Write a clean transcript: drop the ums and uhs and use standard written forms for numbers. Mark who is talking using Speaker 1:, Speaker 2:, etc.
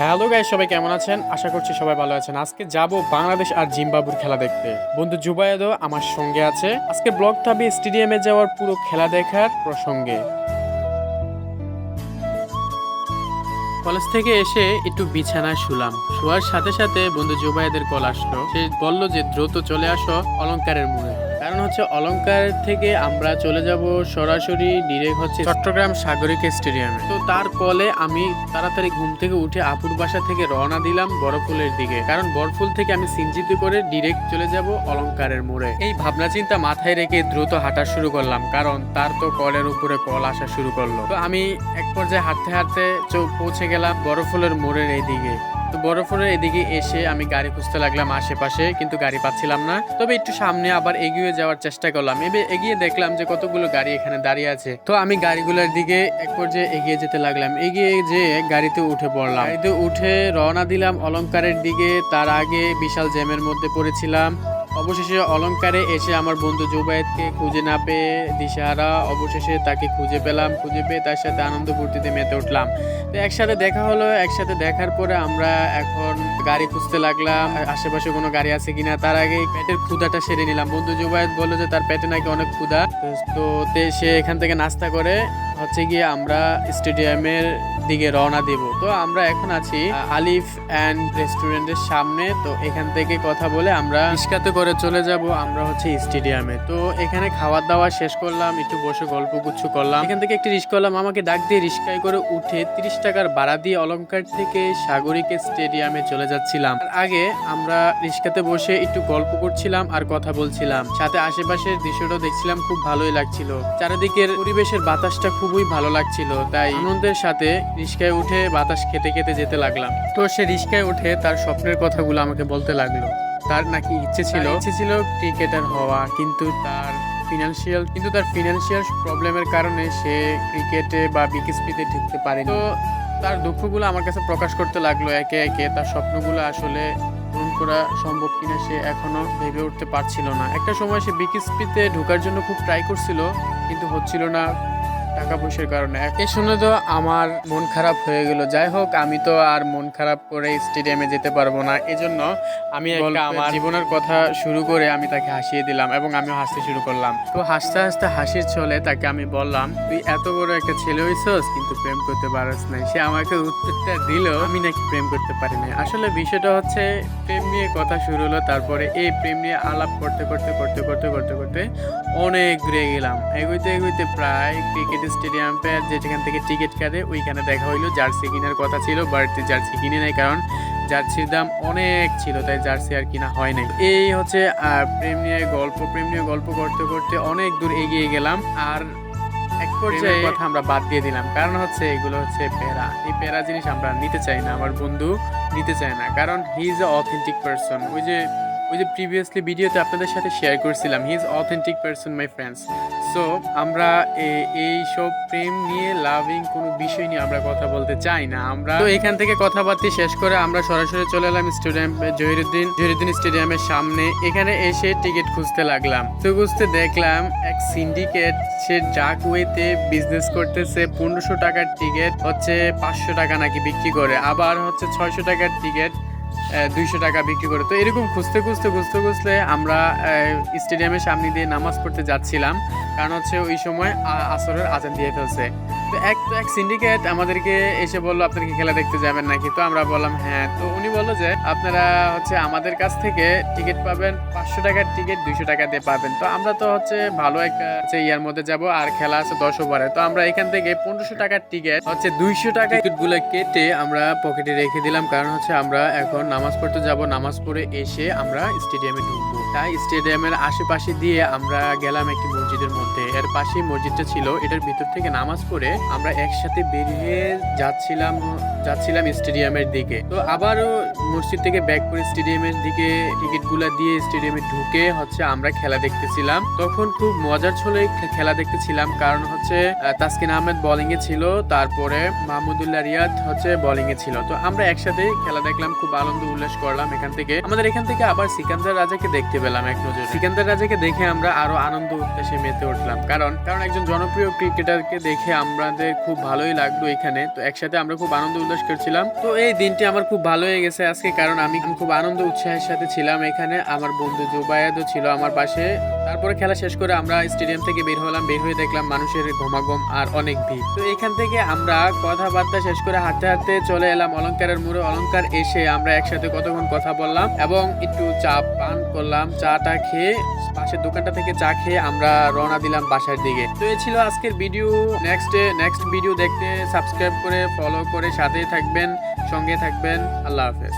Speaker 1: Hello guys, সবাই কেমন আছেন? আশা করছি সবাই ভালো আছেন। আজকে যাব বাংলাদেশ আর জিম্বাবুর খেলা দেখতে। বন্ধু জুবায়েদও আমার সঙ্গে আছে। আজকে ব্লগটা হবে স্টেডিয়ামে যাওয়ার পুরো খেলা দেখার প্রসঙ্গে। কলেজ থেকে এসে একটু বিছানায় শুলাম। শোয়ার সাথে সাথে বন্ধু জুবায়েদের কল আসলো। সে বলল যে দ্রুত চলে আসো অলংকারের মোড়ে। কারণ হচ্ছে অলংকার থেকে আমরা চলে যাব সরাসরি ডিরেক্ট হচ্ছে চট্টগ্রাম সাগরিকা স্টেডিয়ামে। তো তার কলে আমি তাড়াতাড়ি ঘুম থেকে উঠে আপুর বাসা থেকে রওনা দিলাম বড়ফুলের দিকে। কারণ বড়ফুল থেকে আমি সিনজিতে করে ডিরেক্ট চলে যাব অলংকারের মোড়ে। এই ভাবনা চিন্তা মাথায় রেখে দ্রুত হাঁটা শুরু করলাম, কারণ তার তো কলের উপরে কল আসা শুরু করলো। তো আমি এক পর্যায়ে হাঁটতে হাঁটতে পৌঁছে গেলাম বড়ফুলের মোড়ের এইদিকে। তো বড়ফুলের এদিকে এসে আমি গাড়ি খুঁজতে লাগলাম আশেপাশে, কিন্তু গাড়ি পাচ্ছিলাম না। তবে একটু সামনে আবার এগিয়ে যাওয়ার চেষ্টা করলাম। এগিয়ে দেখলাম যে কতগুলো গাড়ি এখানে দাঁড়িয়ে আছে। তো আমি গাড়িগুলোর দিকে এক পর্যায়ে এগিয়ে যেতে লাগলাম। এগিয়ে যেয়ে গাড়িতে উঠে পড়লাম। গাড়িতে উঠে রওনা দিলাম অলংকারের দিকে। তার আগে বিশাল জ্যামের মধ্যে পড়েছিলাম। অবশেষে অলংকারে এসে আমার বন্ধু জুবায়েদকে খুঁজে না পেয়ে দিশাহারা, অবশেষে তাকে খুঁজে পেলাম। খুঁজে পেয়ে তার সাথে আনন্দ ফুর্তিতে মেতে উঠলাম। তো একসাথে দেখা হলো। একসাথে দেখার পরে আমরা এখন গাড়ি খুঁজতে লাগলাম, আশেপাশে কোনো গাড়ি আছে কিনা। তার আগে পেটের ক্ষুধাটা সেরে নিলাম। বন্ধু জুবায়েদ বললো যে তার পেটে নাকি অনেক ক্ষুধা। তো সে এখান থেকে নাস্তা করে হচ্ছে গিয়ে আমরা স্টেডিয়ামের দিকে রওনা দেব। তো আমরা এখন আছি আলিফ অ্যান্ড রেস্টুরেন্টের সামনে। তো এখান থেকে কথা বলে আমরা রিক্সাতে করে চলে যাব আমরা হচ্ছে স্টেডিয়ামে। তো এখানে খাওয়া দাওয়া শেষ করলাম, একটু বসে গল্প গুচ্ছ করলাম। এখান থেকে একটি রিক্সা করলাম, আমাকে ডাক দিয়ে রিক্সায় করে উঠে 30 টাকার ভাড়া দিয়ে অলংকার থেকে সাগরিকা স্টেডিয়ামে চলে যাচ্ছিলাম। আর আগে আমরা রিক্সাতে বসে একটু গল্প করছিলাম আর কথা বলছিলাম, সাথে আশেপাশের দৃশ্যটাও দেখছিলাম। খুব ভালোই লাগছিল, চারিদিকের পরিবেশের বাতাসটা খুবই ভালো লাগছিল। তাই আনন্দের সাথে রিক্সায় উঠে বাতাস খেতে খেতে যেতে লাগলাম। তো সে রিক্সায় উঠে তার স্বপ্নের কথাগুলো আমাকে বলতে লাগলো। তার নাকি ইচ্ছে ছিল ক্রিকেটার হওয়া, কিন্তু তার ফিনান্সিয়াল প্রবলেমের কারণে সে ক্রিকেটে বা বিকেএসপিতে ঢুকতে পারেনি। তো তার দুঃখগুলো আমার কাছে প্রকাশ করতে লাগলো একে একে। তার স্বপ্নগুলো আসলে পূরণ করা সম্ভব কিনা সে এখনো ভেবে উঠতে পারছিল না। একটা সময় সে বিকেএসপিতে ঢোকার জন্য খুব ট্রাই করছিল, কিন্তু হচ্ছিল না টাকা পয়সার কারণে। এ শুনে তো আমার মন খারাপ হয়ে গেল। যাই হোক, আমি তো আর মন খারাপ করে স্টেডিয়ামে যেতে পারবো না। এজন্য আমি আমার জীবনের কথা শুরু করে আমি তাকে হাসিয়ে দিলাম এবং আমিও হাসতে শুরু করলাম। তো হাসতে হাসতে হাসির ছলে তাকে আমি বললাম, তুই এত বড় একটা ছেলে হইছস কিন্তু প্রেম করতে পারস নাই। সে আমাকে উত্তরটা দিল আমি নাকি প্রেম করতে পারি না। আসলে বিষয়টা হচ্ছে প্রেম নিয়ে কথা শুরু হলো। তারপরে এই প্রেম নিয়ে আলাপ করতে করতে করতে করতে করতে করতে অনেক দূরে গেলাম। এগোইতে এগোইতে প্রায় ক্রিকেট স্টেডিয়াম যেখান থেকে টিকিট কাটে ওইখানে দেখা হইলো। জার্সি কেনার কথা ছিল, বাট জার্সি কিনে নাই, কারণ জার্সির দাম অনেক ছিল, তাই জার্সি আর কিনা হয় নাই। এই হচ্ছে প্রেম নিয়ে গল্প করতে করতে অনেক দূর এগিয়ে গেলাম। আর এক পর্যায়ে কথা আমরা বাদ দিয়ে দিলাম, কারণ হচ্ছে এগুলো হচ্ছে প্যারা। এই প্যারা জিনিস আমরা নিতে চাই না, আমার বন্ধু নিতে চায় না, কারণ he is a authentic person. ওই যে প্রিভিয়াসলি ভিডিওতে আপনাদের সাথে শেয়ার করছিলাম, he is authentic person my friends. So আমরা এই সব প্রেম নিয়ে লাভিং কোনো বিষয় নিয়ে আমরা কথা বলতে চাই না। আমরা তো এখান থেকে কথাবার্তা শেষ করে আমরা সরাসরি চলে এলাম স্টেডিয়াম জহিরুদ্দিন স্টেডিয়ামের সামনে। এখানে এসে টিকিট খুঁজতে লাগলাম। তো খুঁজতে দেখলাম এক সিন্ডিকেট, সে ডাকওয়েতে বিজনেস করতেছে। 1500 টাকার টিকিট হচ্ছে 500 টাকা নাকি বিক্রি করে, আবার হচ্ছে 600 টাকার টিকিট 200 টাকা বিক্রি করে। তো এরকম খুঁজতে আমরা স্টেডিয়ামের সামনে দিয়ে নামাজ পড়তে যাচ্ছিলাম, কারণ হচ্ছে ওই সময় আসরের আজান দিয়ে ফেলছে। তো এক সিন্ডিকেট আমাদেরকে এসে বললো, আপনারা কি খেলা দেখতে যাবেন নাকি? তো আমরা বললাম হ্যাঁ। তো উনি বললো যে আপনারা হচ্ছে আমাদের কাছ থেকে টিকিট পাবেন 500 টাকার টিকিট 200 টাকা দিয়ে পাবেন। তো আমরা তো হচ্ছে ভালো একটা ইয়ার মধ্যে যাব, আর খেলা আছে 10 ওভারে। তো আমরা এখান থেকে 1500 টাকার টিকিট হচ্ছে 200 টাকা টিকিট গুলো কেটে আমরা পকেটে রেখে দিলাম, কারণ হচ্ছে আমরা এখন নামাজ পড়তে যাব। নামাজ পড়ে এসে আমরা স্টেডিয়ামে ঢুকবো। তাই স্টেডিয়ামের আশেপাশে দিয়ে আমরা গেলাম একটি মসজিদের মধ্যে। এর পাশেই মসজিদটা ছিল। এটার ভিতর থেকে নামাজ পড়ে আমরা একসাথে বেরিয়ে যাচ্ছিলাম স্টেডিয়ামের দিকে। তো আবারও মসজিদ থেকে ব্যাক করে স্টেডিয়ামের দিকে টিকিট গুলা দিয়ে স্টেডিয়ামে ঢুকে হচ্ছে আমরা খেলা দেখতেছিলাম। তখন খুব মজার ছলে খেলা দেখতেছিলাম, কারণ হচ্ছে তাসকিন আহমেদ বোলিং এ ছিল, তারপরে মাহমুদুল্লাহ রিয়াদ হচ্ছে বোলিং এ ছিল। তো আমরা একসাথে খেলা দেখলাম, খুব আনন্দ উল্লাস করলাম। আমাদের এখান থেকে আবার সিকান্দার রাজাকে দেখতে পেলাম এক নজরে। সিকান্দার রাজাকে দেখে আমরা আরো আনন্দ উল্লাসে মেতে উঠলাম, কারণ একজন জনপ্রিয় ক্রিকেটারকে দেখে আমাদের খুব ভালোই লাগলো এখানে। তো একসাথে আমরা খুব আনন্দ উল্লাস করছিলাম। তো এই দিনটি আমার খুব ভালো হয়ে গেছে আজকে, কারণ আমি খুব আনন্দ উৎসাহের সাথে ছিলাম এখানে। আমার বন্ধু জুবায়েদও ছিল আমার পাশে। তারপরে খেলা শেষ করে আমরা স্টেডিয়াম থেকে বের হলাম। বের হয়ে দেখলাম মানুষের ঘমাগম আর অনেক ভিড়। তো এখান থেকে আমরা কথাবার্তা শেষ করে হাঁটতে হাঁটতে চলে এলাম অলংকারের মোড়ে। অলংকার এসে আমরা একসাথে কতক্ষণ কথা বললাম এবং একটু চা পান করলাম। চাটা খেয়ে পাশের দোকানটা থেকে চা খেয়ে আমরা রওনা দিলাম বাসার দিকে। তো এই ছিল আজকের ভিডিও। নেক্সট ভিডিও দেখতে সাবস্ক্রাইব করে ফলো করে সাথে থাকবেন, সঙ্গে থাকবেন। আল্লাহ হাফেজ।